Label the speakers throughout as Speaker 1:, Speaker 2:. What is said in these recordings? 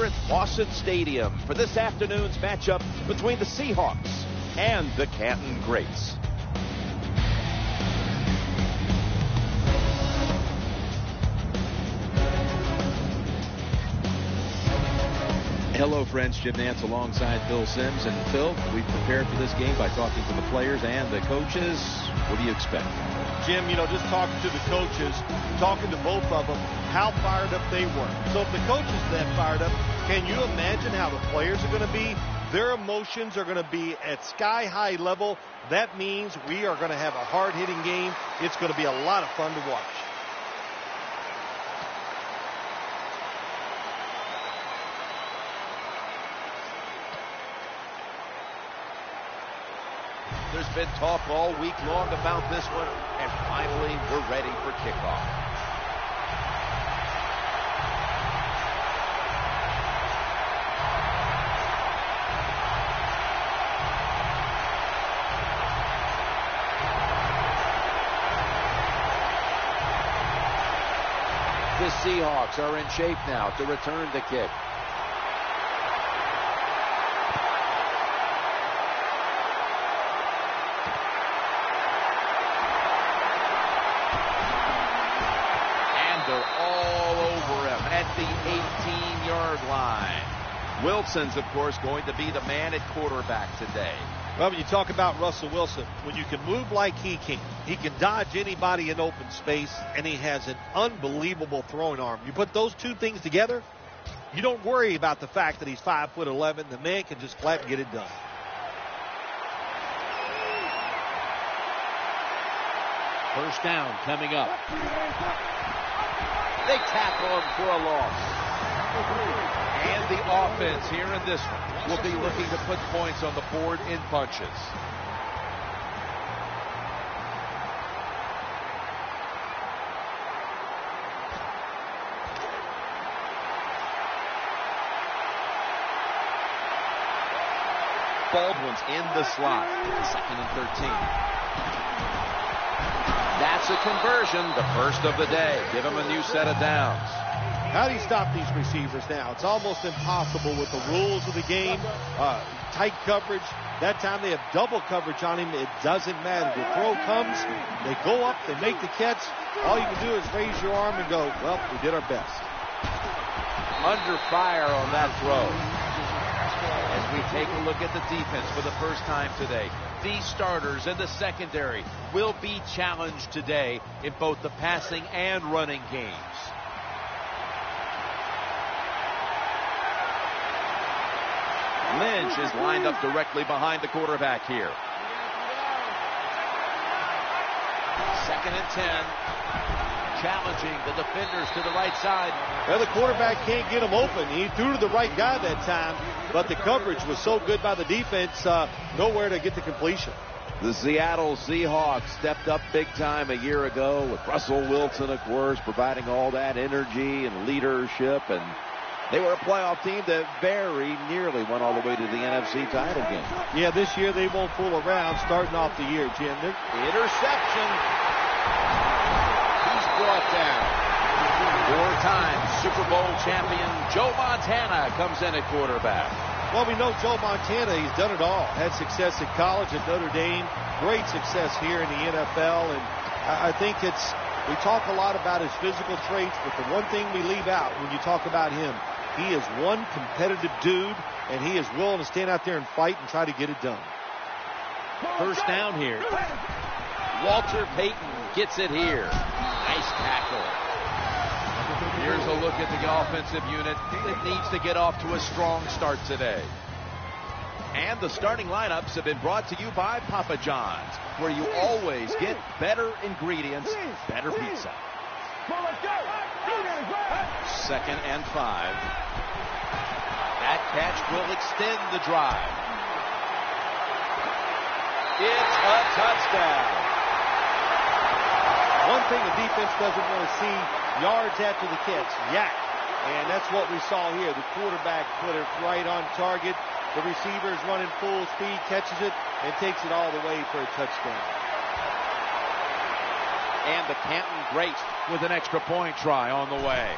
Speaker 1: here at Fawcett Stadium for this afternoon's matchup between the Seahawks and the Canton Greats.
Speaker 2: Hello, friends. Jim Nance alongside Phil Simms. And Phil, we've prepared for this game by talking to the players and the coaches. What do you expect?
Speaker 3: Jim, just talking to the coaches, talking to both of them, how fired up they were. So if the coaches are that fired up, can you imagine how the players are going to be? Their emotions are going to be at sky-high level. That means we are going to have a hard-hitting game. It's going to be a lot of fun to watch.
Speaker 1: There's been talk all week long about this one, and finally we're ready for kickoff. The Seahawks are in shape now to return the kick. The 18-yard line. Wilson's, of course, going to be the man at quarterback today.
Speaker 3: Well, when you talk about Russell Wilson, when you can move like he can dodge anybody in open space, and he has an unbelievable throwing arm. You put those two things together, you don't worry about the fact that he's 5'11". The man can just flat and get it done.
Speaker 2: First down coming up.
Speaker 1: They tackle him for a loss. And the offense here in this one will be looking to put points on the board in bunches. Baldwin's in the slot. 2nd and 13. That's a conversion, the first of the day. Give him a new set of downs.
Speaker 3: How do you stop these receivers now? It's almost impossible with the rules of the game. Tight coverage. That time they have double coverage on him. It doesn't matter. The throw comes, they go up, they make the catch. All you can do is raise your arm and go, well, we did our best.
Speaker 1: Under fire on that throw. As we take a look at the defense for the first time today, these starters in the secondary will be challenged today in both the passing and running games. Lynch is lined up directly behind the quarterback here. 2nd and 10. Challenging the defenders to the right side.
Speaker 3: Well, the quarterback can't get him open. He threw to the right guy that time, but the coverage was so good by the defense, nowhere to get the completion.
Speaker 1: The Seattle Seahawks stepped up big time a year ago with Russell Wilson, of course, providing all that energy and leadership, and they were a playoff team that very nearly went all the way to the NFC title game.
Speaker 3: Yeah, this year they won't fool around starting off the year, Jim.
Speaker 1: Interception. Brought down. 4-time Super Bowl champion Joe Montana comes in at quarterback.
Speaker 3: Well, we know Joe Montana, he's done it all. Had success at college at Notre Dame, great success here in the NFL, and I think we talk a lot about his physical traits, but the one thing we leave out when you talk about him, he is one competitive dude, and he is willing to stand out there and fight and try to get it done.
Speaker 2: First down here.
Speaker 1: Walter Payton gets it here. Nice tackle. Here's a look at the offensive unit. It needs to get off to a strong start today. And the starting lineups have been brought to you by Papa John's, where you always get better ingredients, better pizza. 2nd and 5. That catch will extend the drive. It's a touchdown.
Speaker 3: One thing the defense doesn't want to see, yards after the catch, yak. And that's what we saw here. The quarterback put it right on target. The receiver is running full speed, catches it, and takes it all the way for a touchdown.
Speaker 1: And the Canton Greats with an extra point try on the way.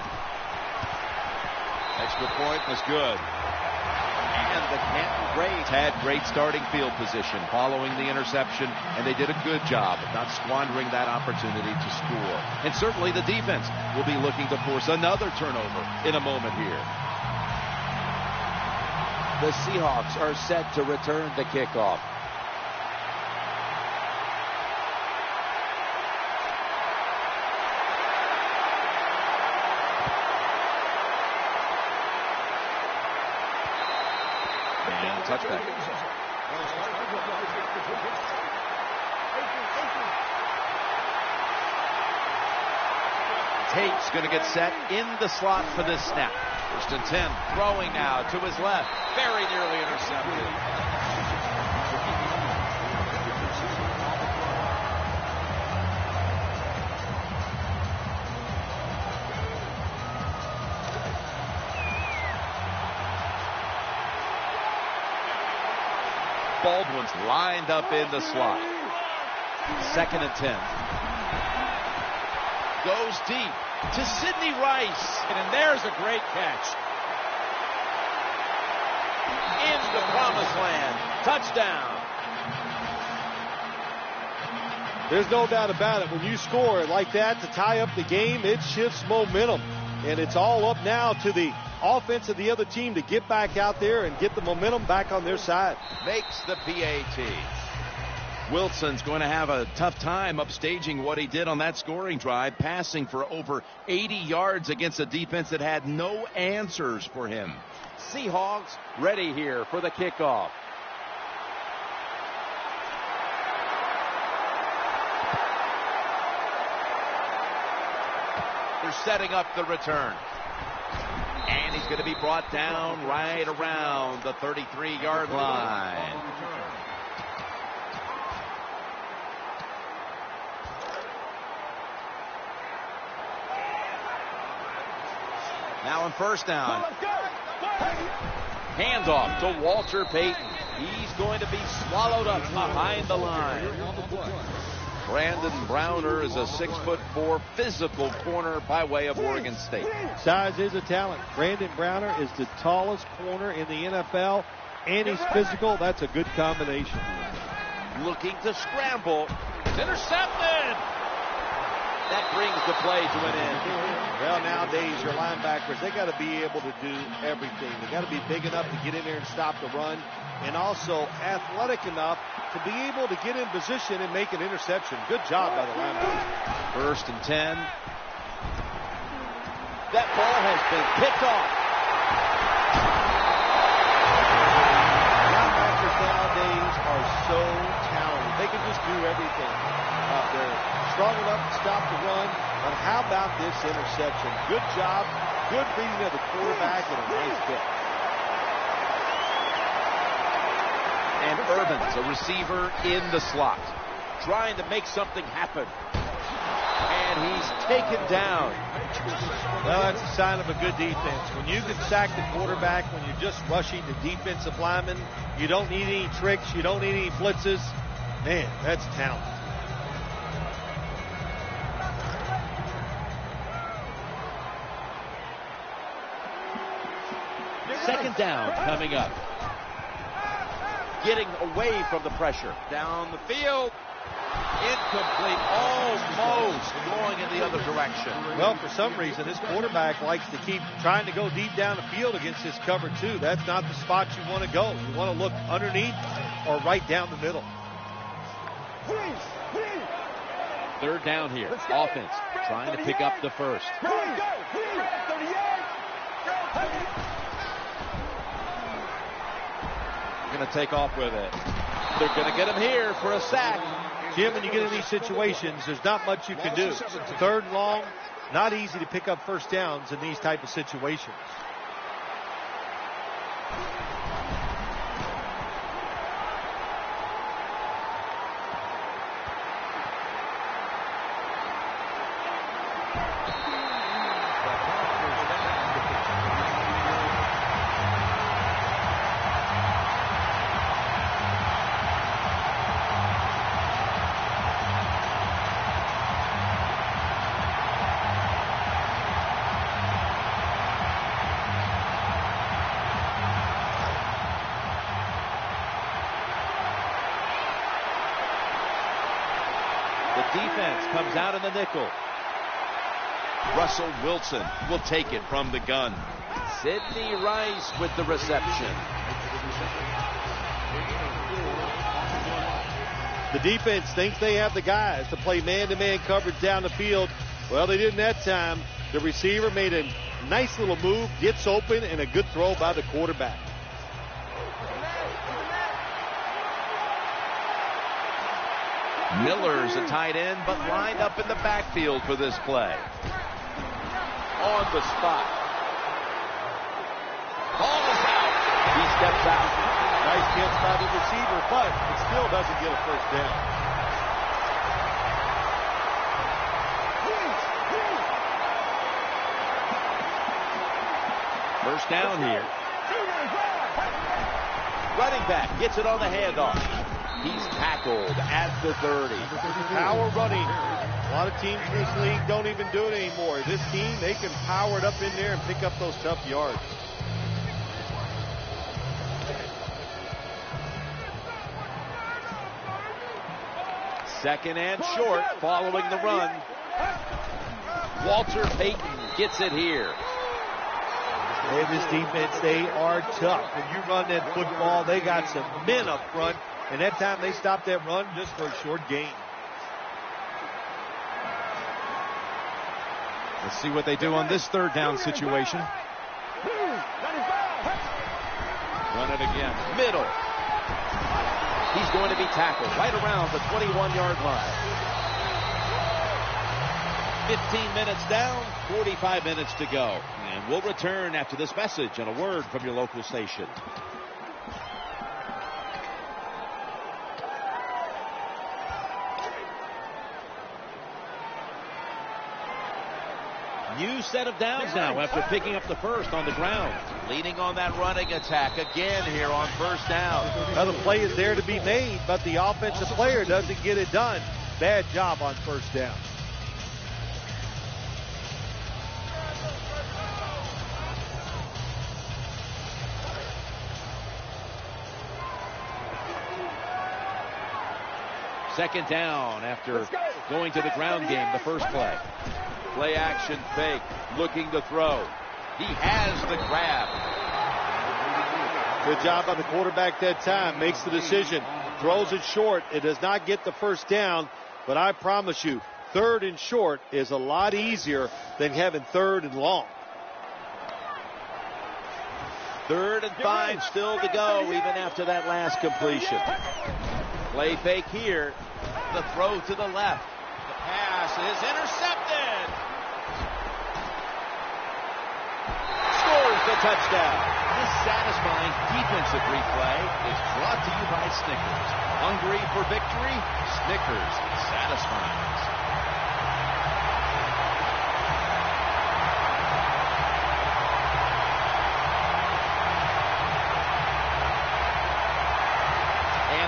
Speaker 2: Extra point was good. And the Canton Braves had great starting field position following the interception, and they did a good job of not squandering that opportunity to score. And certainly the defense will be looking to force another turnover in a moment here.
Speaker 1: The Seahawks are set to return the kickoff.
Speaker 2: And touchback.
Speaker 1: Tate's going to get set in the slot for this snap. First and 10, throwing now to his left. Very nearly intercepted. Baldwin's lined up in the slot. Second and 10. Goes deep to Sidney Rice. And there's a great catch. In the promised land. Touchdown.
Speaker 3: There's no doubt about it. When you score like that to tie up the game, it shifts momentum. And it's all up now to the offense of the other team to get back out there and get the momentum back on their side.
Speaker 1: Makes the PAT.
Speaker 2: Wilson's going to have a tough time upstaging what he did on that scoring drive, passing for over 80 yards against a defense that had no answers for him.
Speaker 1: Seahawks ready here for the kickoff. They're setting up the return. And he's going to be brought down right around the 33-yard line. Now on first down. Handoff to Walter Payton. He's going to be swallowed up behind the line. Brandon Browner is a 6'4" physical corner by way of Oregon State.
Speaker 3: Size is a talent. Brandon Browner is the tallest corner in the NFL, and he's physical. That's a good combination.
Speaker 1: Looking to scramble. It's intercepted. That brings the play to an end.
Speaker 3: Well, nowadays, your linebackers, they got to be able to do everything. They got to be big enough to get in there and stop the run, and also athletic enough to be able to get in position and make an interception. Good job by the linebacker.
Speaker 1: First and 10. That ball has been picked off.
Speaker 3: Linebackers nowadays are so talented. They can just do everything. They're strong enough to stop the run, but how about this interception? Good job, good reading of the quarterback, and a nice pick.
Speaker 1: And Irvin's a receiver in the slot, trying to make something happen. And he's taken down.
Speaker 3: Well, that's a sign of a good defense. When you can sack the quarterback, when you're just rushing the defensive lineman, you don't need any tricks, you don't need any blitzes. Man, that's talent.
Speaker 1: Second down coming up. Getting away from the pressure. Down the field. Incomplete. Almost going in the other direction.
Speaker 3: Well, for some reason, this quarterback likes to keep trying to go deep down the field against this cover two. That's not the spot you want to go. You want to look underneath or right down the middle.
Speaker 1: Third down here. Offense trying to pick up the first. Going to take off with it. They're going to get him here for a sack.
Speaker 3: Jim, when you get in these situations, there's not much you can do. Third and long, not easy to pick up first downs in these type of situations.
Speaker 2: The defense comes out in the nickel. Russell Wilson will take it from the gun.
Speaker 1: Sidney Rice with the reception.
Speaker 3: The defense thinks they have the guys to play man-to-man coverage down the field. Well, they didn't that time. The receiver made a nice little move, gets open, and a good throw by the quarterback.
Speaker 2: Miller's a tight end, but lined up in the backfield for this play. On the spot. Ball is out. He steps out.
Speaker 3: Nice catch by the receiver, but it still doesn't get a first down.
Speaker 2: First down here. Running back gets it on the handoff. He's tackled at the 30.
Speaker 3: Power running. A lot of teams in this league don't even do it anymore. This team, they can power it up in there and pick up those tough yards.
Speaker 2: Second and short following the run.
Speaker 1: Walter Payton gets it here.
Speaker 3: Hey, this defense, they are tough. When you run that football, they got some men up front. And that time they stopped that run just for a short gain.
Speaker 4: Let's see what they do on this third down situation.
Speaker 2: Run it again.
Speaker 1: Middle. He's going to be tackled right around the 21-yard line.
Speaker 2: 15 minutes down, 45 minutes to go. And we'll return after this message and a word from your local station. New set of downs now after picking up the first on the ground.
Speaker 1: Leading on that running attack again here on first down.
Speaker 3: Now the play is there to be made, but the offensive player doesn't get it done. Bad job on first down.
Speaker 2: Second down after going to the ground game the first play. Play action fake, looking to throw. He has the grab.
Speaker 3: Good job by the quarterback that time. Makes the decision. Throws it short. It does not get the first down, but I promise you, third and short is a lot easier than having third and long.
Speaker 2: 3rd and 5 still to go even after that last completion. Play fake here. The throw to the left. The pass is intercepted. Scores the touchdown. This satisfying defensive replay is brought to you by Snickers. Hungry for victory? Snickers satisfies.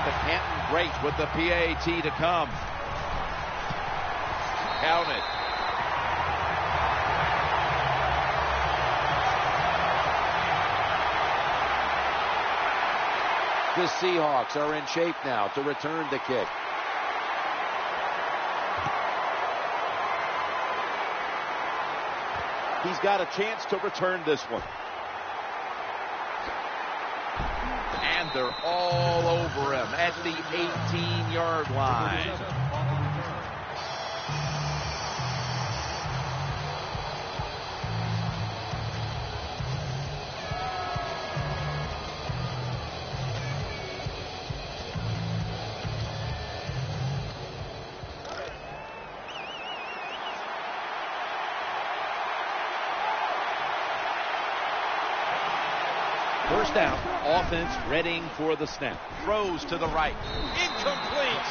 Speaker 2: The Canton Great with the PAT to come. Count it.
Speaker 1: The Seahawks are in shape now to return the kick.
Speaker 2: He's got a chance to return this one. And they're all over him at the 18-yard line. First down, offense readying for the snap. Throws to the right. Incomplete.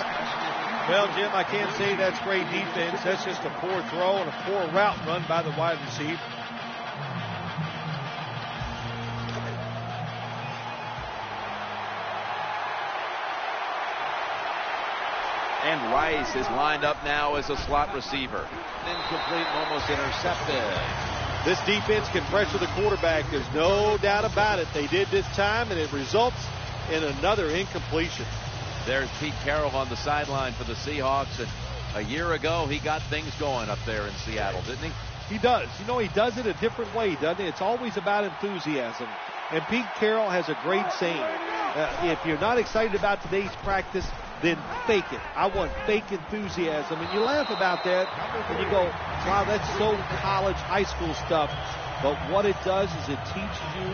Speaker 3: Well, Jim, I can't say that's great defense. That's just a poor throw and a poor route run by the wide receiver.
Speaker 2: And Rice is lined up now as a slot receiver.
Speaker 1: Incomplete and almost intercepted.
Speaker 3: This defense can pressure the quarterback. There's no doubt about it. They did this time, and it results in another incompletion.
Speaker 2: There's Pete Carroll on the sideline for the Seahawks. And A year ago, he got things going up there in Seattle, didn't he?
Speaker 3: He does. You know, he does it a different way, doesn't he? It's always about enthusiasm. And Pete Carroll has a great saying. If you're not excited about today's practice, then fake it. I want fake enthusiasm. And you laugh about that, and you go, wow, that's so college, high school stuff. But what it does is it teaches you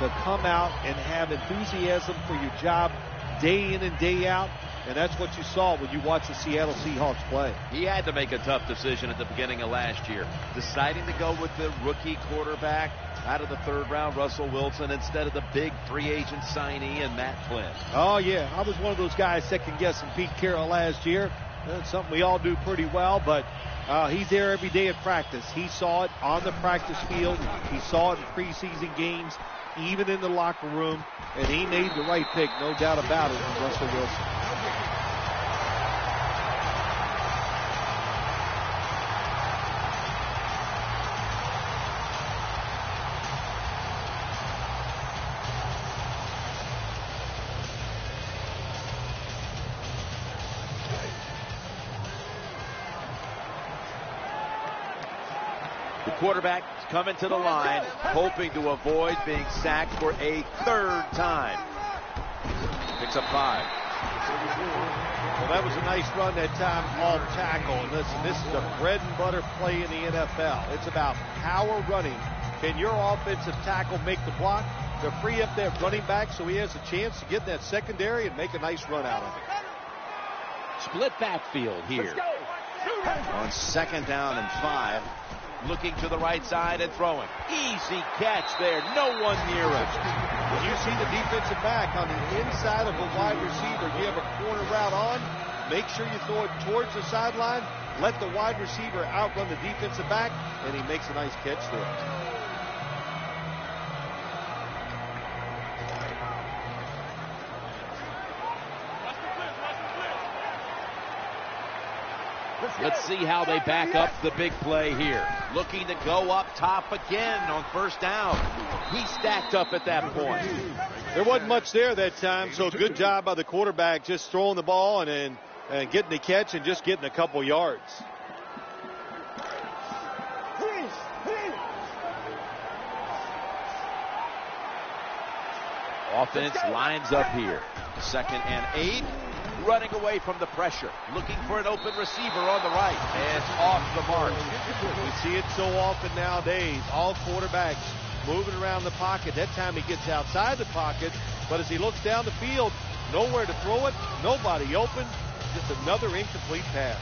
Speaker 3: to come out and have enthusiasm for your job day in and day out. And that's what you saw when you watched the Seattle Seahawks play.
Speaker 2: He had to make a tough decision at the beginning of last year, deciding to go with the rookie quarterback out of the third round, Russell Wilson, instead of the big free agent signee and Matt Flynn.
Speaker 3: Oh, yeah. I was one of those guys second-guessing Pete Carroll last year. That's something we all do pretty well, but he's there every day at practice. He saw it on the practice field. He saw it in preseason games, even in the locker room, and he made the right pick, no doubt about it, from Russell Wilson.
Speaker 2: Quarterback coming to the line, hoping to avoid being sacked for a third time. Picks up 5.
Speaker 3: Well, that was a nice run that time off tackle. And listen, this is a bread and butter play in the NFL. It's about power running. Can your offensive tackle make the block to free up that running back so he has a chance to get in that secondary and make a nice run out of it?
Speaker 1: Split backfield here.
Speaker 2: On 2nd down and 5. Looking to the right side and throwing. Easy catch there. No one near him.
Speaker 3: When you see the defensive back on the inside of a wide receiver, you have a corner route on, make sure you throw it towards the sideline, let the wide receiver outrun the defensive back, and he makes a nice catch there.
Speaker 1: Let's see how they back up the big play here.
Speaker 2: Looking to go up top again on 1st down. He stacked up at that point.
Speaker 3: There wasn't much there that time, so good job by the quarterback just throwing the ball and getting the catch and just getting a couple yards.
Speaker 2: Offense lines up here. 2nd and 8. Running away from the pressure. Looking for an open receiver on the right. And off the mark.
Speaker 3: We see it so often nowadays. All quarterbacks moving around the pocket. That time he gets outside the pocket. But as he looks down the field, nowhere to throw it. Nobody open. Just another incomplete pass.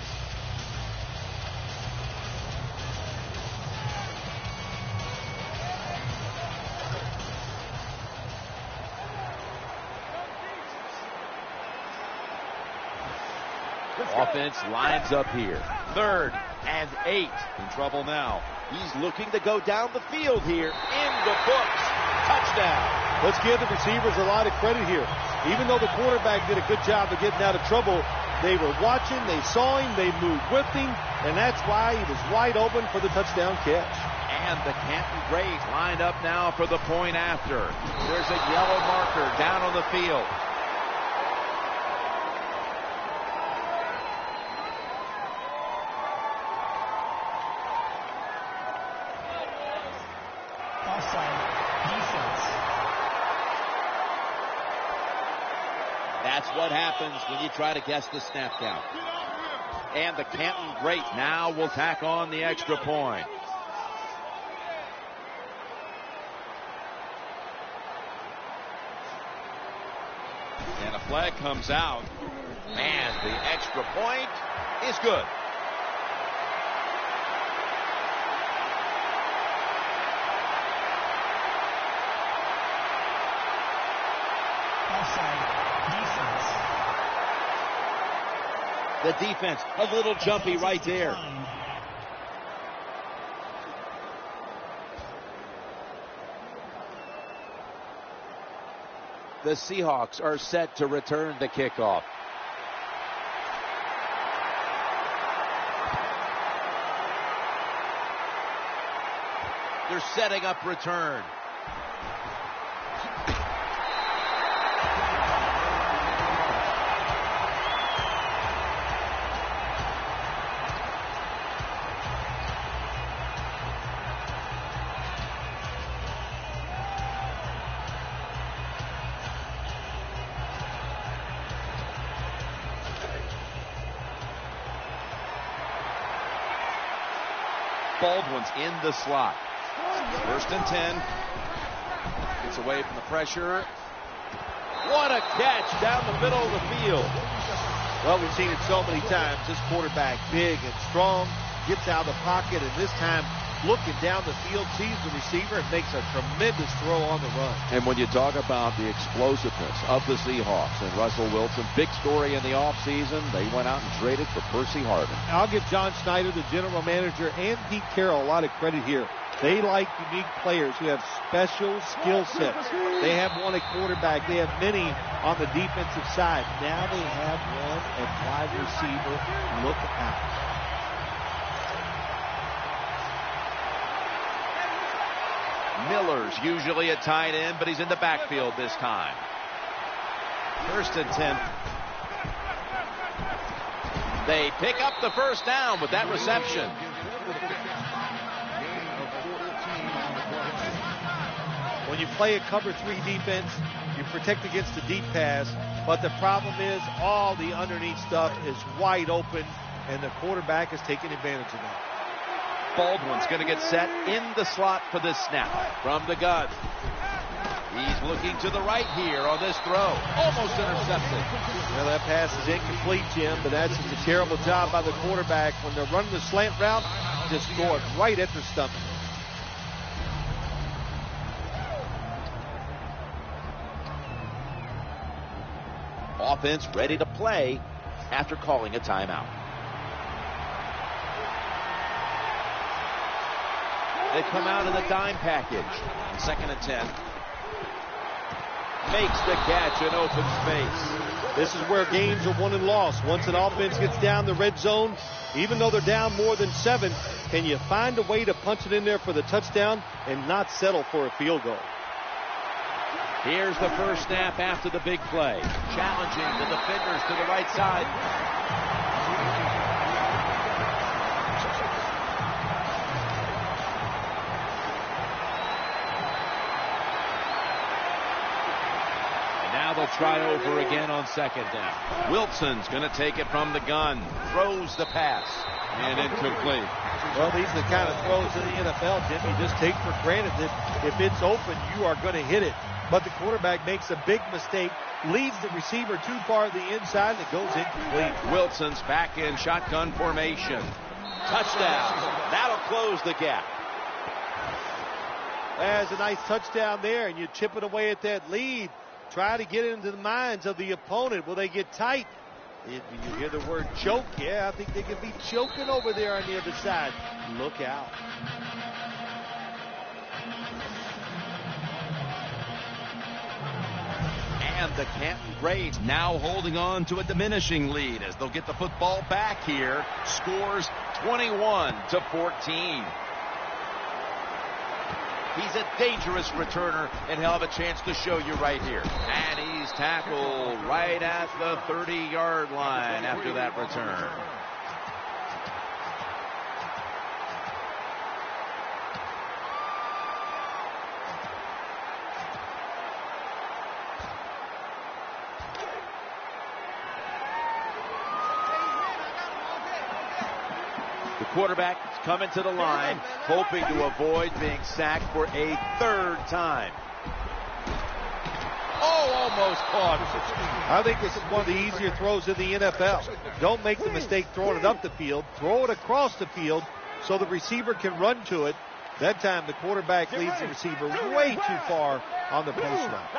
Speaker 2: Offense lines up here. 3rd and 8. In trouble now. He's looking to go down the field here. In the books. Touchdown.
Speaker 3: Let's give the receivers a lot of credit here. Even though the quarterback did a good job of getting out of trouble, they were watching, they saw him, they moved with him, and that's why he was wide open for the touchdown catch.
Speaker 2: And the Canton Braves lined up now for the point after. There's a yellow marker down on the field. That's what happens when you try to guess the snap count. And the Canton Great now will tack on the extra point. And a flag comes out. And the extra point is good. The defense, a little jumpy right there. The Seahawks are set to return the kickoff. They're setting up return. Baldwin's in the slot. 1st and 10. Gets away from the pressure. What a catch down the middle of the field.
Speaker 3: Well, we've seen it so many times. This quarterback, big and strong, gets out of the pocket, and this time looking down the field, sees the receiver, and makes a tremendous throw on the run.
Speaker 2: And when you talk about the explosiveness of the Seahawks and Russell Wilson, big story in the offseason, they went out and traded for Percy Harvin.
Speaker 3: I'll give John Snyder, the general manager, and Pete Carroll a lot of credit here. They like unique players who have special skill sets. They have one at quarterback. They have many on the defensive side. Now they have one at wide receiver. Look out.
Speaker 2: Miller's usually a tight end, but he's in the backfield this time. 1st and 10. They pick up the first down with that reception.
Speaker 3: When you play a cover 3 defense, you protect against the deep pass, but the problem is all the underneath stuff is wide open, and the quarterback is taking advantage of that.
Speaker 2: Baldwin's going to get set in the slot for this snap from the gun. He's looking to the right here on this throw. Almost intercepted.
Speaker 3: Well, that pass is incomplete, Jim, but that's just a terrible job by the quarterback. When they're running the slant route, just throw it right at their stomach.
Speaker 2: Offense ready to play after calling a timeout. They come out in the dime package. 2nd and 10. Makes the catch in open space.
Speaker 3: This is where games are won and lost. Once an offense gets down the red zone, even though they're down more than 7, can you find a way to punch it in there for the touchdown and not settle for a field goal?
Speaker 2: Here's the first snap after the big play. Challenging the defenders to the right side. Now they'll try over again on 2nd down. Wilson's going to take it from the gun. Throws the pass. And incomplete.
Speaker 3: Well, these are the kind of throws in the NFL, Jim. You just take for granted that if it's open, you are going to hit it. But the quarterback makes a big mistake, leads the receiver too far to the inside, and it goes incomplete.
Speaker 2: Wilson's back in shotgun formation. Touchdown. That'll close the gap.
Speaker 3: There's a nice touchdown there, and you chip it away at that lead. Try to get into the minds of the opponent. Will they get tight? You hear the word choke. Yeah, I think they could be choking over there on the other side. Look out.
Speaker 2: And the Canton Braves now holding on to a diminishing lead as they'll get the football back here. Scores 21-14. He's a dangerous returner, and he'll have a chance to show you right here. And he's tackled right at the 30-yard line after that return. The quarterback is coming to the line, hoping to avoid being sacked for a 3rd time. Oh, almost caught.
Speaker 3: I think this is one of the easier throws in the NFL. Don't make the mistake throwing it up the field. Throw it across the field so the receiver can run to it. That time the quarterback leads the receiver way too far on the post route.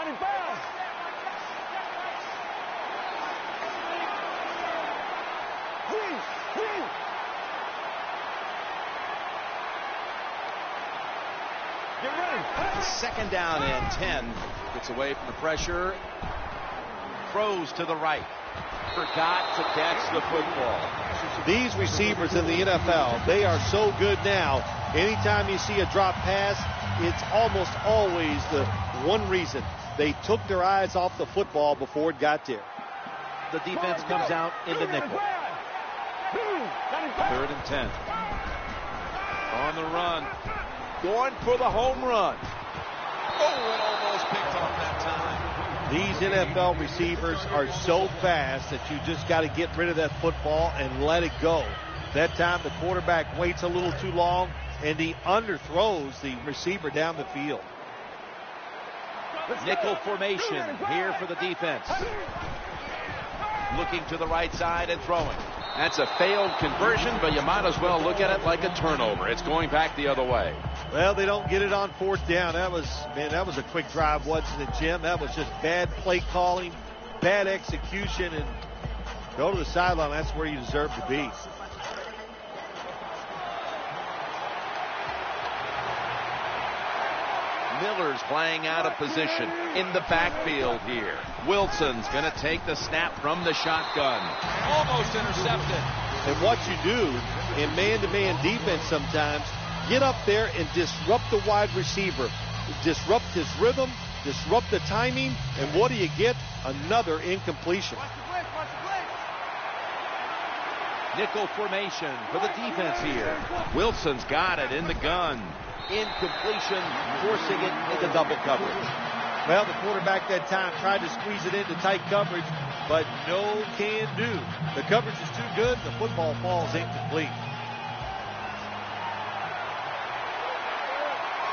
Speaker 2: Second down and 10. Gets away from the pressure. Throws to the right. Forgot to catch the football.
Speaker 3: These receivers in the NFL, they are so good now. Anytime you see a drop pass, it's almost always the one reason. They took their eyes off the football before it got there.
Speaker 2: The defense comes out in the nickel. 3rd and 10. On the run. Going for the home run. Oh, it almost picked off that time.
Speaker 3: These NFL receivers are so fast that you just got to get rid of that football and let it go. That time the quarterback waits a little too long, and he underthrows the receiver down the field.
Speaker 2: Nickel formation here for the defense. Looking to the right side and throwing. That's a failed conversion, but you might as well look at it like a turnover. It's going back the other way.
Speaker 3: Well, they don't get it on fourth down. That was a quick drive, wasn't it, Jim? That was just bad play calling, bad execution, and go to the sideline. That's where you deserve to be.
Speaker 2: Miller's playing out of position in the backfield here. Wilson's going to take the snap from the shotgun. Almost intercepted.
Speaker 3: And what you do in man-to-man defense sometimes, get up there and disrupt the wide receiver. Disrupt his rhythm, disrupt the timing, and what do you get? Another incompletion.
Speaker 2: Nickel formation for the defense here. Wilson's got it in the gun. Incompletion, forcing it into double coverage.
Speaker 3: Well, the quarterback that time tried to squeeze it into tight coverage, but no can do. The coverage is too good. The football falls incomplete.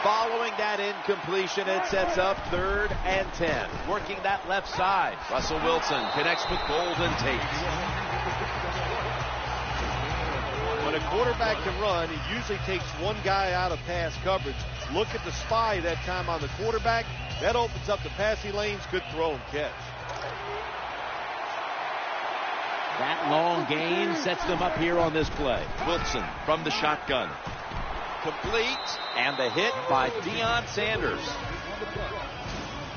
Speaker 2: Following that incompletion, it sets up 3rd and 10. Working that left side. Russell Wilson connects with Golden Tate.
Speaker 3: When a quarterback can run, it usually takes one guy out of pass coverage. Look at the spy that time on the quarterback. That opens up the passing lanes. Good throw and catch.
Speaker 2: That long gain sets them up here on this play. Wilson from the shotgun. Complete, and the hit by Deion Sanders.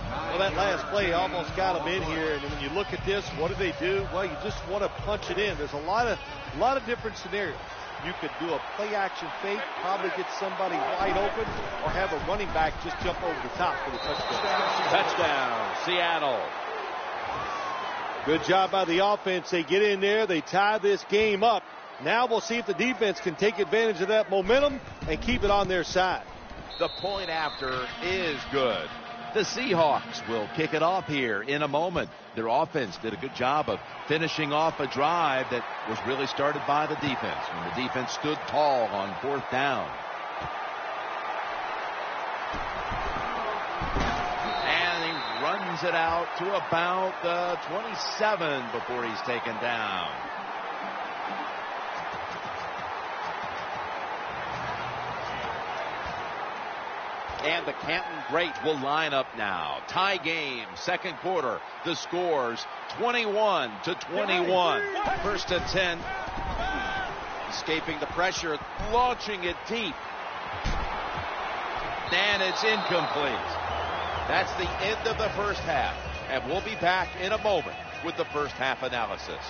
Speaker 3: Well, that last play almost got him in here, and when you look at this, what do they do? Well, you just want to punch it in. There's a lot of different scenarios. You could do a play-action fake, probably get somebody wide open, or have a running back just jump over the top for the touchdown.
Speaker 2: Touchdown, Seattle.
Speaker 3: Good job by the offense. They get in there, they tie this game up. Now we'll see if the defense can take advantage of that momentum and keep it on their side.
Speaker 2: The point after is good. The Seahawks will kick it off here in a moment. Their offense did a good job of finishing off a drive that was really started by the defense when the defense stood tall on 4th down. And he runs it out to about the 27 before he's taken down. And the Canton Great will line up now. Tie game, 2nd quarter. The scores 21-21. 1st and 10. Escaping the pressure, launching it deep. And it's incomplete. That's the end of the first half. And we'll be back in a moment with the first half analysis.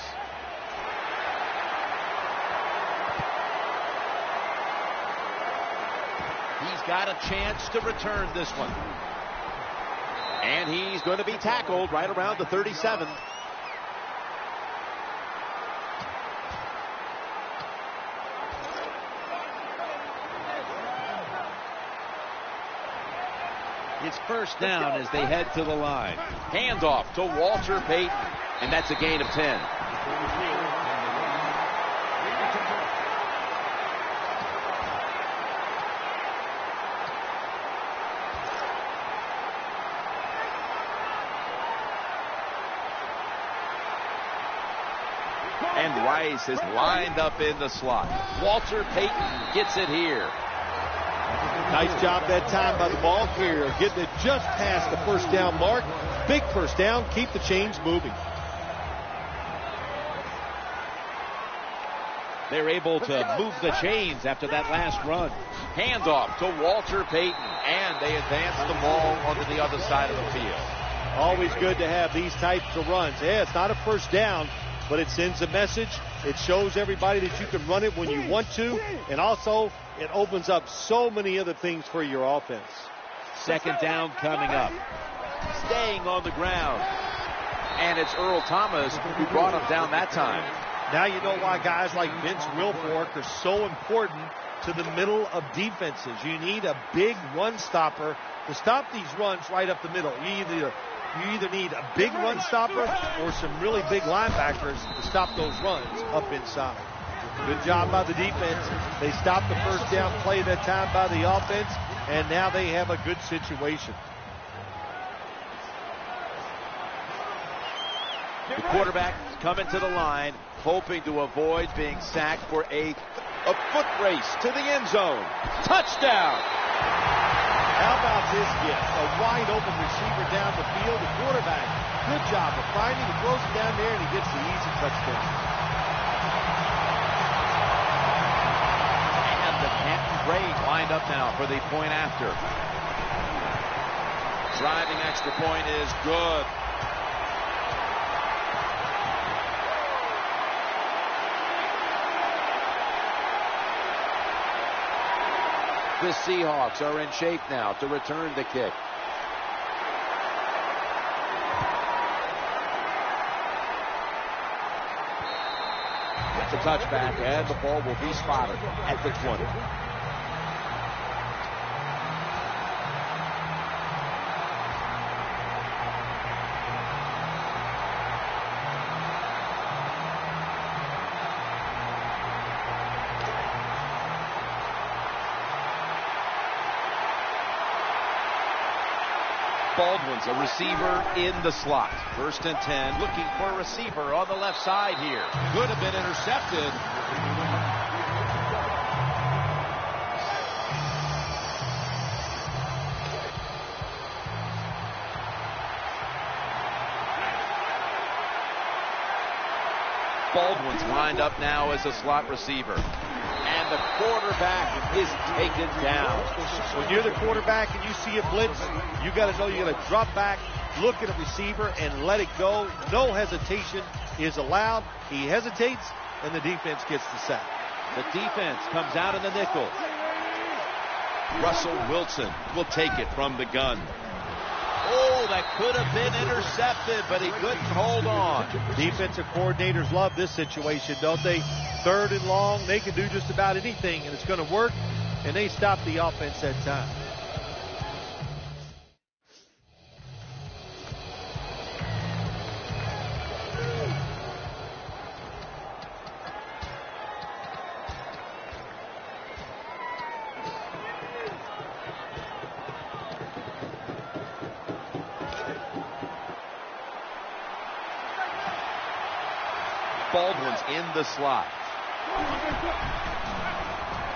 Speaker 2: He's got a chance to return this one. And he's going to be tackled right around the 37. It's 1st down as they head to the line. Handoff to Walter Payton. And that's a gain of 10. And Rice is lined up in the slot. Walter Payton gets it here.
Speaker 3: Nice job that time by the ball carrier, getting it just past the 1st down mark. Big 1st down, keep the chains moving.
Speaker 2: They're able to move the chains after that last run. Handoff to Walter Payton, and they advance the ball onto the other side of the field.
Speaker 3: Always good to have these types of runs. Yeah, it's not a 1st down, but it sends a message. It shows everybody that you can run it when you want to, and also it opens up so many other things for your offense.
Speaker 2: 2nd down coming up. Staying on the ground. And it's Earl Thomas who brought him down that time.
Speaker 3: Now you know why guys like Vince Wilfork are so important to the middle of defenses. You need a big run stopper to stop these runs right up the middle. You either need a big run stopper or some really big linebackers to stop those runs up inside. Good job by the defense. They stopped the first down play that time by the offense, and now they have a good situation.
Speaker 2: The quarterback coming to the line, hoping to avoid being sacked for a foot race to the end zone. Touchdown!
Speaker 3: How about this gift? A wide open receiver down the field. The quarterback, good job of finding. He throws it down there and he gets the easy touchdown.
Speaker 2: And the Canton Braves lined up now for the point after. Driving extra point is good.
Speaker 1: The Seahawks are in shape now to return the kick.
Speaker 2: It's a touchback, and the ball will be spotted at the 20. Baldwin's a receiver in the slot. 1st and 10.
Speaker 1: Looking for a receiver on the left side here.
Speaker 2: Could have been intercepted. Baldwin's lined up now as a slot receiver. And the quarterback is taken down.
Speaker 3: When you're the quarterback and you see a blitz, you got to know you got to drop back, look at a receiver, and let it go. No hesitation is allowed. He hesitates, and the defense gets the sack.
Speaker 2: The defense comes out in the nickel. Russell Wilson will take it from the gun.
Speaker 1: Oh, that could have been intercepted, but he couldn't hold on.
Speaker 3: Defensive coordinators love this situation, don't they? 3rd and long, they can do just about anything, and it's going to work, and they stop the offense that time.
Speaker 2: Baldwin's in the slot.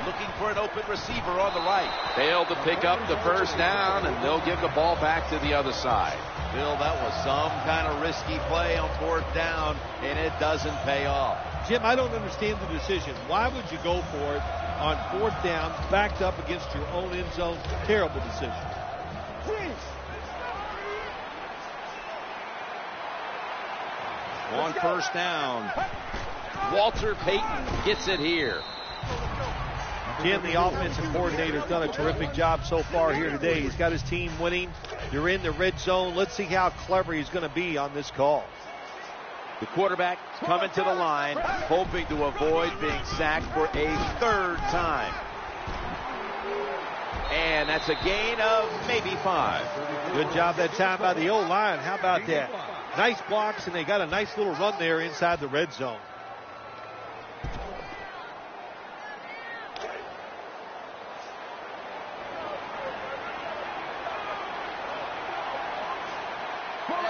Speaker 1: Looking for an open receiver on the right.
Speaker 2: Failed to pick up the first down, and they'll give the ball back to the other side.
Speaker 1: Bill, that was some kind of risky play on 4th down, and it doesn't pay off.
Speaker 3: Jim, I don't understand the decision. Why would you go for it on 4th down, backed up against your own end zone? Terrible decision.
Speaker 2: On 1st down.
Speaker 1: Walter Payton gets it here.
Speaker 3: Jim, the offensive coordinator's done a terrific job so far here today. He's got his team winning. You're in the red zone. Let's see how clever he's going to be on this call.
Speaker 2: The quarterback coming to the line, hoping to avoid being sacked for a 3rd time. And that's a gain of maybe 5.
Speaker 3: Good job that time by the O-line. How about that? Nice blocks, and they got a nice little run there inside the red zone.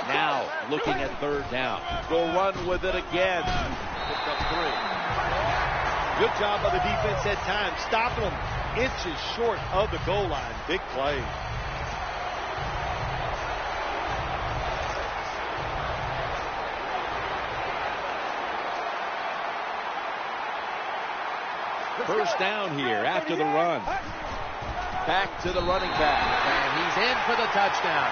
Speaker 2: Now looking at 3rd down.
Speaker 1: Go run with it again. Picked up 3.
Speaker 3: Good job by the defense that time, stopping them inches short of the goal line. Big play.
Speaker 2: First down here after the run.
Speaker 1: Back to the running back, and he's in for the touchdown.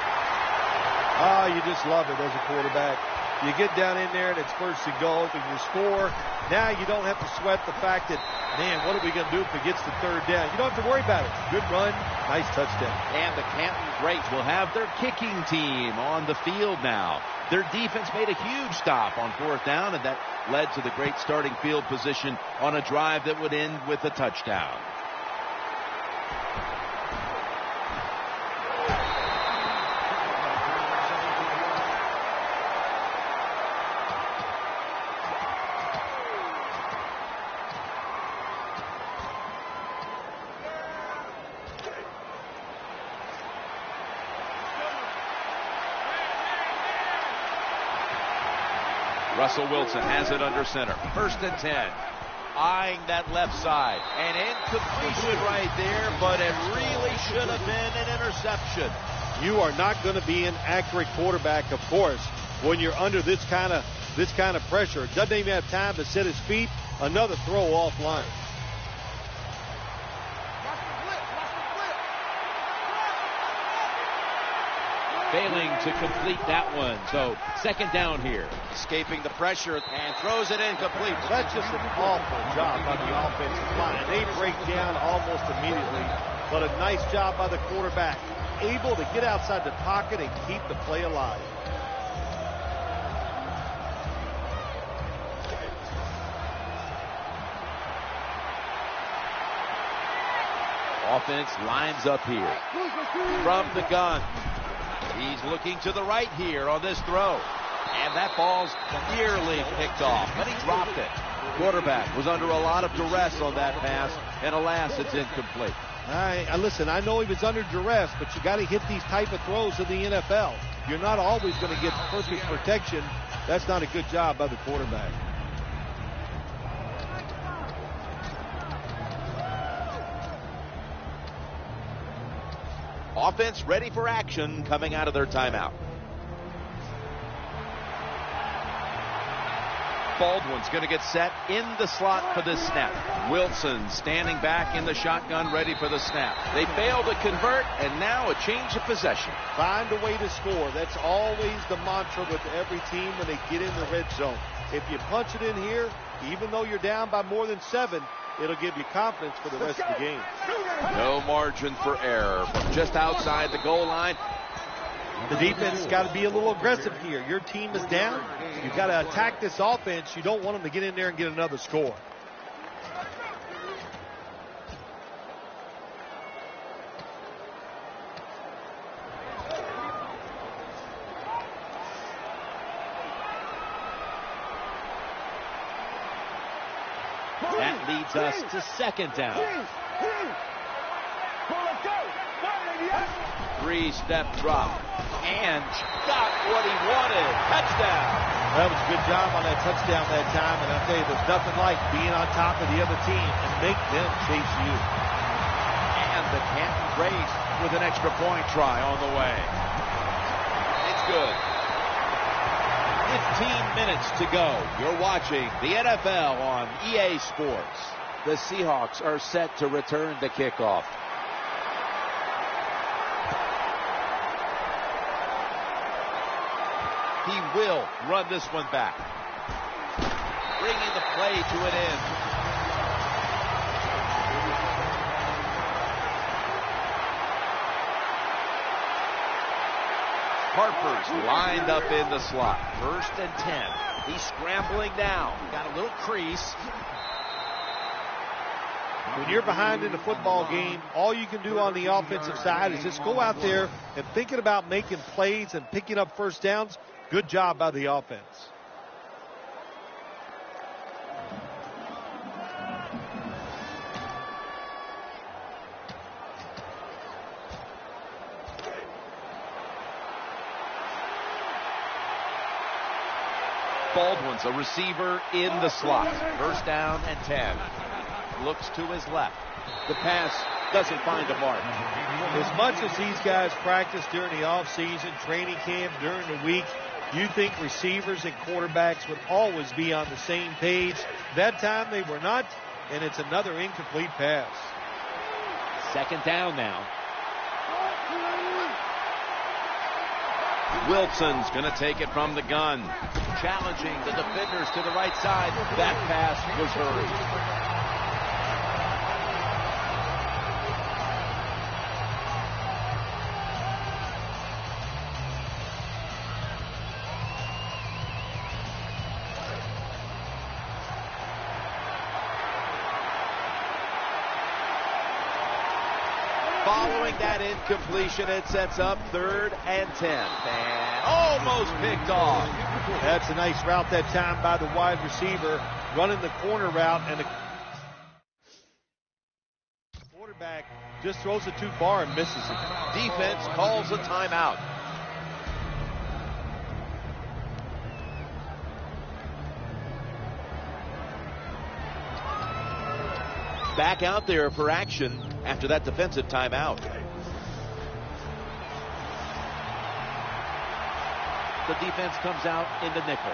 Speaker 3: Oh, you just love it as a quarterback. You get down in there and it's 1st and goal, and you score. Now you don't have to sweat the fact that, man, what are we going to do if it gets to 3rd down? You don't have to worry about it. Good run, nice touchdown.
Speaker 2: And the Canton Braves will have their kicking team on the field now. Their defense made a huge stop on 4th down, and that led to the great starting field position on a drive that would end with a touchdown. Russell Wilson has it under center. 1st and 10.
Speaker 1: Eyeing that left side. An incompletion right there, but it really should have been an interception.
Speaker 3: You are not going to be an accurate quarterback, of course, when you're under this kind of pressure. Doesn't even have time to set his feet. Another throw offline.
Speaker 2: Failing to complete that one. So 2nd down here.
Speaker 1: Escaping the pressure and throws it incomplete.
Speaker 3: That's just an awful job by the offensive line. They break down almost immediately, but a nice job by the quarterback. Able to get outside the pocket and keep the play alive.
Speaker 1: Offense lines up here from the gun. He's looking to the right here on this throw. And that ball's nearly picked off, but he dropped it. Quarterback was under a lot of duress on that pass, and alas, it's incomplete.
Speaker 3: Listen, I know he was under duress, but you got to hit these type of throws in the NFL. You're not always going to get perfect protection. That's not a good job by the quarterback.
Speaker 1: Offense ready for action coming out of their timeout. Baldwin's going to get set in the slot for this snap. Wilson standing back in the shotgun ready for the snap. They fail to convert, and now a change of possession.
Speaker 3: Find a way to score. That's always the mantra with every team when they get in the red zone. If you punch it in here, even though you're down by more than 7, it'll give you confidence for the rest of the game.
Speaker 1: No margin for error from just outside the goal line.
Speaker 3: The defense has got to be a little aggressive here. Your team is down. You've got to attack this offense. You don't want them to get in there and get another score.
Speaker 2: That leads us to 2nd down.
Speaker 1: 3-step drop. And got what he wanted. Touchdown.
Speaker 3: That was a good job on that touchdown that time. And I'll tell you, there's nothing like being on top of the other team and make them chase you.
Speaker 1: And the Canton Grays with an extra point try on the way. It's good. 15 minutes to go. You're watching the NFL on EA Sports. The Seahawks are set to return the kickoff. He will run this one back. Bringing the play to an end. Harper's lined up in the slot. 1st and 10. He's scrambling now. Got a little crease.
Speaker 3: When you're behind in the football game, all you can do on the offensive side is just go out there and thinking about making plays and picking up first downs. Good job by the offense.
Speaker 1: Baldwin's a receiver in the slot. 1st down and 10. Looks to his left. The pass doesn't find a mark.
Speaker 3: As much as these guys practice during the offseason, training camp, during the week, you think receivers and quarterbacks would always be on the same page. That time they were not, and it's another incomplete pass.
Speaker 2: 2nd down now.
Speaker 1: Wilson's going to take it from the gun. Challenging the defenders to the right side. That pass was hurried. Following that incompletion, it sets up 3rd and 10. And almost picked off.
Speaker 3: That's a nice route that time by the wide receiver, running the corner route, and the quarterback just throws it too far and misses it.
Speaker 1: Defense calls a timeout.
Speaker 2: back out there for action after that defensive timeout.
Speaker 1: The defense comes out in the nickel.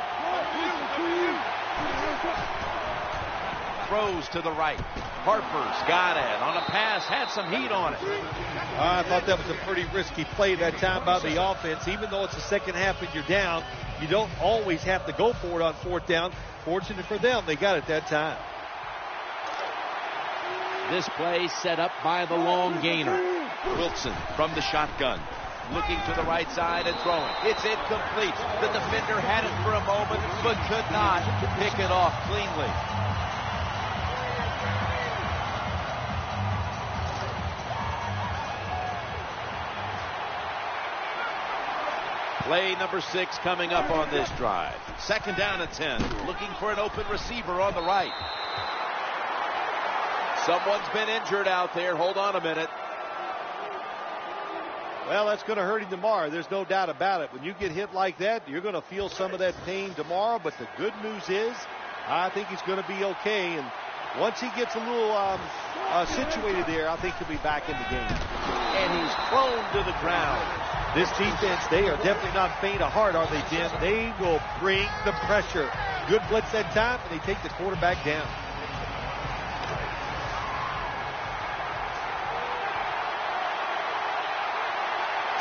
Speaker 1: Throws to the right. Harper's got it on a pass, had some heat on it.
Speaker 3: I thought that was a pretty risky play that time by the offense. Even though it's the second half and you're down, you don't always have to go for it on fourth down. Fortunate for them, they got it that time.
Speaker 1: This play set up by the long gainer.
Speaker 2: Wilson from the shotgun.
Speaker 1: Looking to the right side and throwing. It's incomplete. The defender had it for a moment, but could not pick it off cleanly.
Speaker 2: Play number 6 coming up on this drive. 2nd down and 10.
Speaker 1: Looking for an open receiver on the right. Someone's been injured out there. Hold on a minute.
Speaker 3: Well, that's going to hurt him tomorrow. There's no doubt about it. When you get hit like that, you're going to feel some of that pain tomorrow. But the good news is, I think he's going to be okay. And once he gets a little situated there, I think he'll be back in the game.
Speaker 1: And he's thrown to the ground.
Speaker 3: This defense, they are definitely not faint of heart, are they, Jim? They will bring the pressure. Good blitz that time, and they take the quarterback down.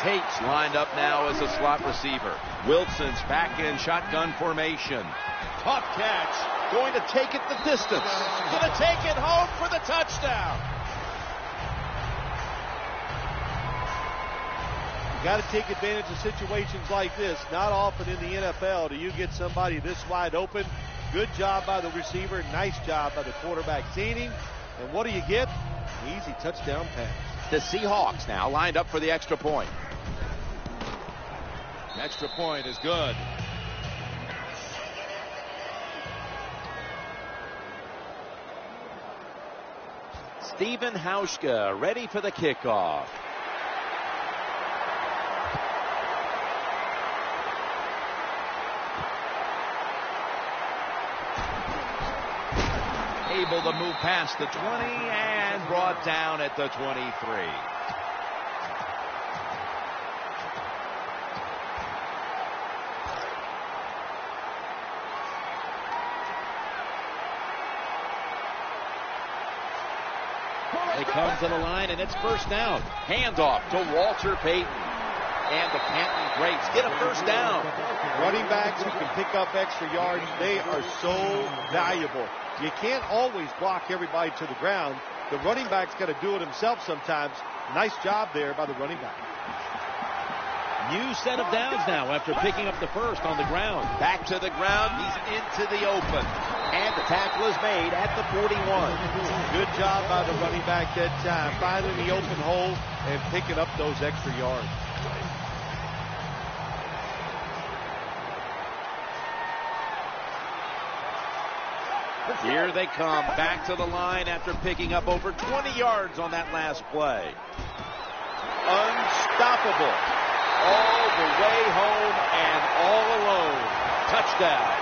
Speaker 2: Tate's lined up now as a slot receiver. Wilson's back in shotgun formation.
Speaker 1: Tough catch. Going to take it the distance. Going to take it home for the touchdown.
Speaker 3: You got to take advantage of situations like this. Not often in the NFL do you get somebody this wide open. Good job by the receiver. Nice job by the quarterback seeing him. And what do you get? An easy touchdown pass.
Speaker 2: The Seahawks now lined up for the extra point.
Speaker 4: Extra point is good.
Speaker 2: Stephen Hauschka ready for the kickoff.
Speaker 1: Able to move past the 20 and brought down at the 23. They come to the line, and it's first down. Handoff to Walter Payton. And the Canton Greats get a first down.
Speaker 3: Running backs who can pick up extra yards, they are so valuable. You can't always block everybody to the ground. The running back's got to do it himself sometimes. Nice job there by the running back.
Speaker 1: New set of downs now after picking up the first on the ground.
Speaker 2: Back to the ground. He's into the open. And the tackle is made at the 41.
Speaker 3: Good job by the running back that time, finding the open hole and picking up those extra yards.
Speaker 2: Here they come back to the line after picking up over 20 yards on that last play. Unstoppable. All the way home and all alone. Touchdown.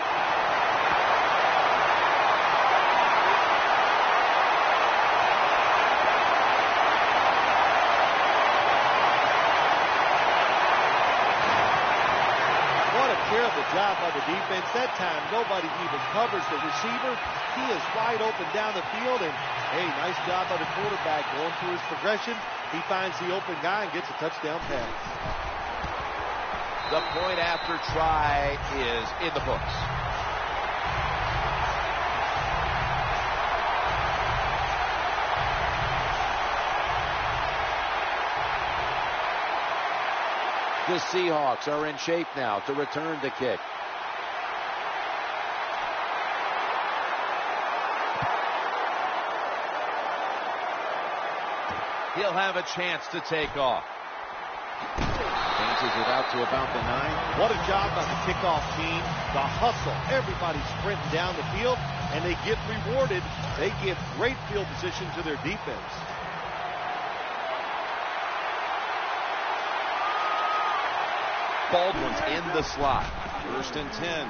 Speaker 3: Terrible job by the defense. That time, nobody even covers the receiver. He is wide open down the field, and hey, nice job by the quarterback going through his progression. He finds the open guy and gets a touchdown pass.
Speaker 1: The point after try is in the books. The Seahawks are in shape now to return the kick. He'll have a chance to take off.
Speaker 2: Chances it out to about the 9.
Speaker 3: What a job by the kickoff team. The hustle. Everybody's sprinting down the field, and they get rewarded. They give great field position to their defense.
Speaker 2: Baldwin's in the slot. 1st and 10.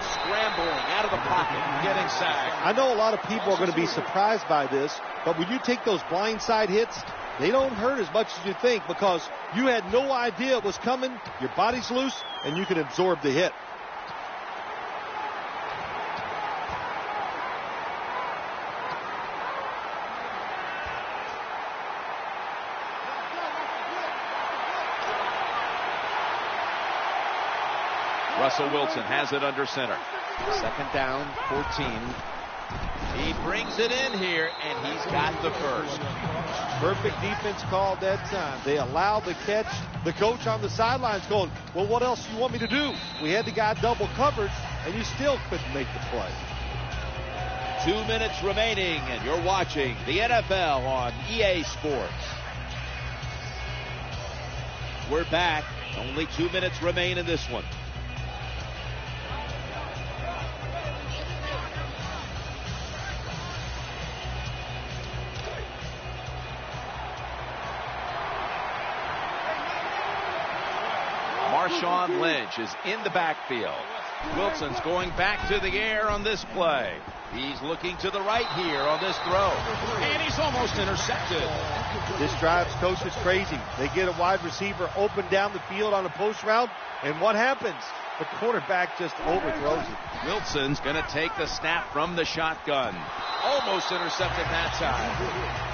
Speaker 2: scrambling out of the pocket, getting sacked.
Speaker 3: I know a lot of people are going to be surprised by this, but when you take those blindside hits, they don't hurt as much as you think because you had no idea it was coming, your body's loose, and you can absorb the hit.
Speaker 2: Russell Wilson has it under center. Second down, 14.
Speaker 1: He brings it in here, and he's got the first.
Speaker 3: Perfect defense call that time. They allowed the catch. The coach on the sidelines going, well, what else do you want me to do? We had the guy double covered, and you still couldn't make the play.
Speaker 2: 2 minutes remaining, and you're watching the NFL on EA Sports. We're back. Only 2 minutes remain in this one. Marshawn Lynch is in the backfield. Wilson's going back to the air on this play. He's looking to the right here on this throw. And he's almost intercepted.
Speaker 3: This drives coaches crazy. They get a wide receiver open down the field on a post route, and what happens? The quarterback just overthrows it.
Speaker 2: Wilson's going to take the snap from the shotgun. Almost intercepted that time.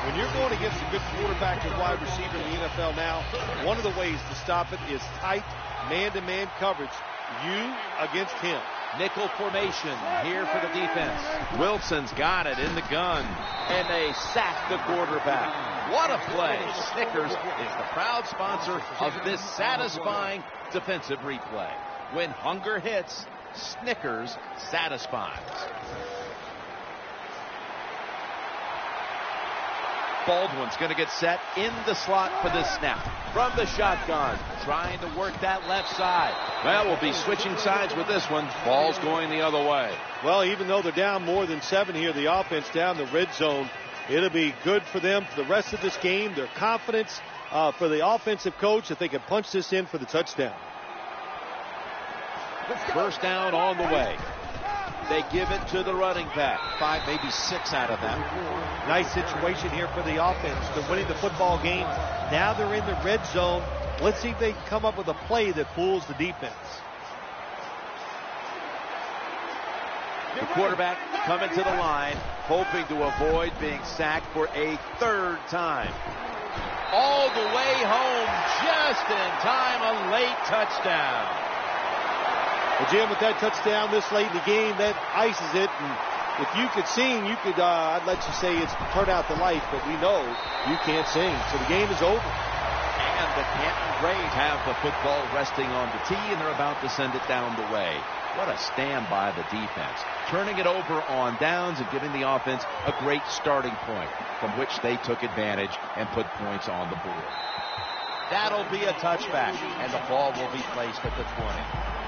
Speaker 3: When you're going against a good quarterback and wide receiver in the NFL now, one of the ways to stop it is tight man-to-man coverage. You against him.
Speaker 2: Nickel formation here for the defense. Wilson's got it in the gun. And they sack the quarterback. What a play. Snickers is the proud sponsor of this satisfying defensive replay. When hunger hits, Snickers satisfies. Baldwin's going to get set in the slot for this snap. From the shotgun, trying to work that left side. Well, we'll be switching sides with this one. Ball's going the other way.
Speaker 3: Well, even though they're down more than 7 here, the offense down the red zone, it'll be good for them for the rest of this game. Their confidence for the offensive coach that they can punch this in for the touchdown.
Speaker 2: First down on the way. They give it to the running back. 5, maybe 6 out of them.
Speaker 3: Nice situation here for the offense. They're winning the football game. Now they're in the red zone. Let's see if they can come up with a play that fools the defense.
Speaker 2: The quarterback coming to the line, hoping to avoid being sacked for a 3rd time. All the way home, just in time, a late touchdown.
Speaker 3: Well, Jim, with that touchdown this late in the game, that ices it. And if you could sing, you could, I'd let you say it's turn out the light, but we know you can't sing. So the game is over.
Speaker 2: And the Canton Braves have the football resting on the tee, and they're about to send it down the way. What a stand by the defense. Turning it over on downs and giving the offense a great starting point from which they took advantage and put points on the board. That'll be a touchback, and the ball will be placed at the 20.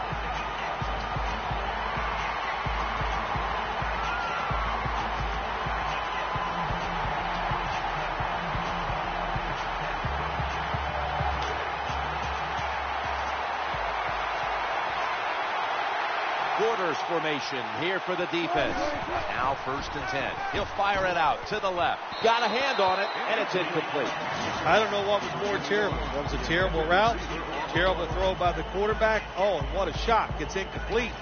Speaker 2: Quarters formation here for the defense. Now 1st and 10. He'll fire it out to the left. Got a hand on it, and it's incomplete.
Speaker 3: I don't know what was more terrible. That was a terrible route, terrible throw by the quarterback. Oh, and what a shock. It's incomplete.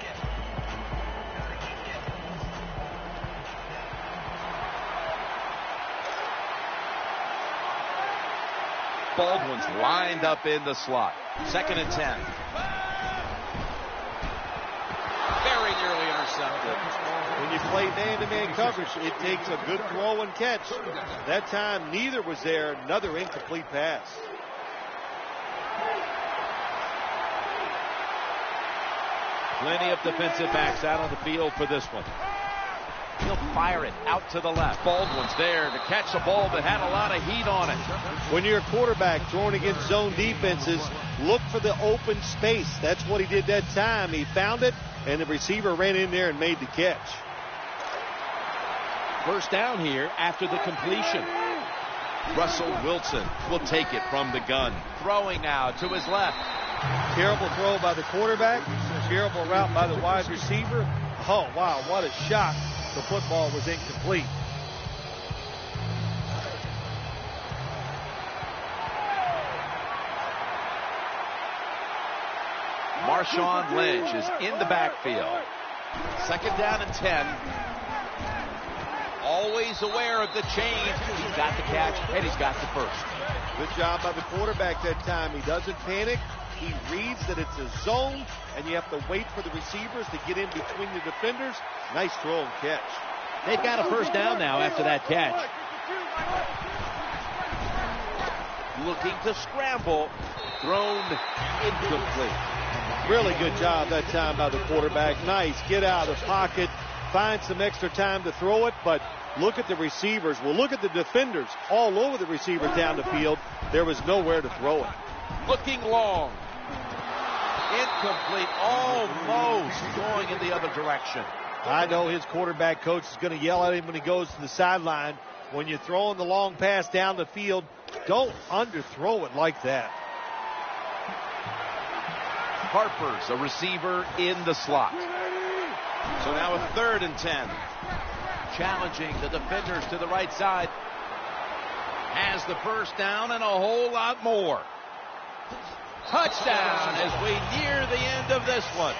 Speaker 2: Baldwin's lined up in the slot. 2nd and 10. Very nearly intercepted.
Speaker 3: When you play man-to-man coverage, it takes a good throw and catch. That time, neither was there. Another incomplete pass.
Speaker 2: Plenty of defensive backs out on the field for this one. He'll fire it out to the left. Baldwin's there to catch a ball that had a lot of heat on it.
Speaker 3: When you're a quarterback throwing against zone defenses, look for the open space. That's what he did that time. He found it, and the receiver ran in there and made the catch.
Speaker 2: First down here after the completion. Russell Wilson will take it from the gun. Throwing now to his left.
Speaker 3: Terrible throw by the quarterback. Terrible route by the wide receiver. Oh, wow, what a shot. The football was incomplete.
Speaker 2: Marshawn Lynch is in the backfield.
Speaker 1: 2nd down and 10. Always aware of the change. He's got the catch, and he's got the first.
Speaker 3: Good job by the quarterback that time. He doesn't panic. He reads that it's a zone, and you have to wait for the receivers to get in between the defenders. Nice throw and catch.
Speaker 2: They've got a first down now after that catch.
Speaker 1: Looking to scramble. Thrown incomplete.
Speaker 3: Really good job that time by the quarterback. Nice. Get out of the pocket. Find some extra time to throw it, but look at the receivers. Well, look at the defenders all over the receiver down the field. There was nowhere to throw it.
Speaker 1: Looking long. Incomplete. Almost going in the other direction.
Speaker 3: I know his quarterback coach is going to yell at him when he goes to the sideline. When you're throwing the long pass down the field, don't underthrow it like that.
Speaker 2: Harper's a receiver in the slot.
Speaker 1: So now a 3rd and 10. Challenging the defenders to the right side. Has the first down and a whole lot more. Touchdown as we near the end of this one.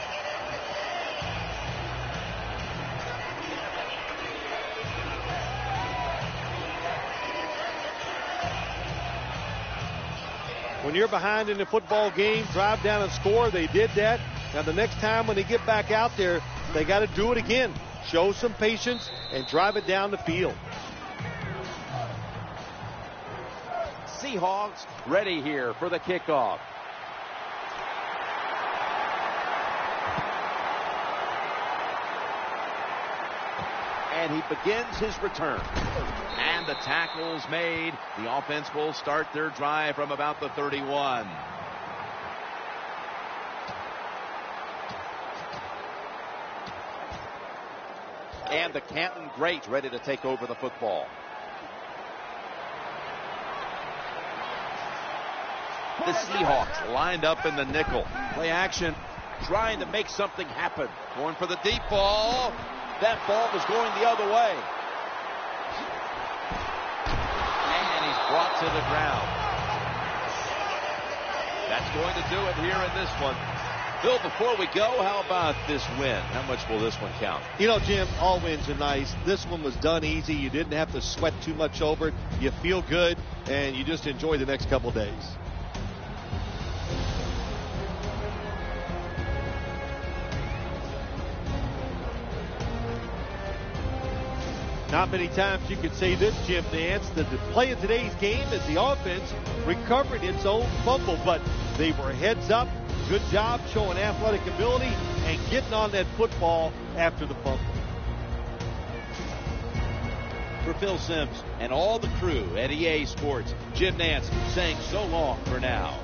Speaker 3: When you're behind in a football game, drive down and score. They did that. Now the next time when they get back out there, they got to do it again. Show some patience and drive it down the field.
Speaker 1: Seahawks ready here for the kickoff. And he begins his return. And the tackle's made. The offense will start their drive from about the 31. And the Canton Great ready to take over the football. The Seahawks lined up in the nickel. Play action, trying to make something happen. Going for the deep ball. That ball was going the other way. And he's brought to the ground. That's going to do it here in this one. Bill, before we go, how about this win? How much will this one count?
Speaker 3: You know, Jim, all wins are nice. This one was done easy. You didn't have to sweat too much over it. You feel good, and you just enjoy the next couple days. Not many times you could say this, Jim Nance, that the play of today's game is the offense recovered its own fumble, but they were heads up. Good job showing athletic ability and getting on that football after the fumble.
Speaker 1: For Phil Simms and all the crew at EA Sports, Jim Nance saying so long for now.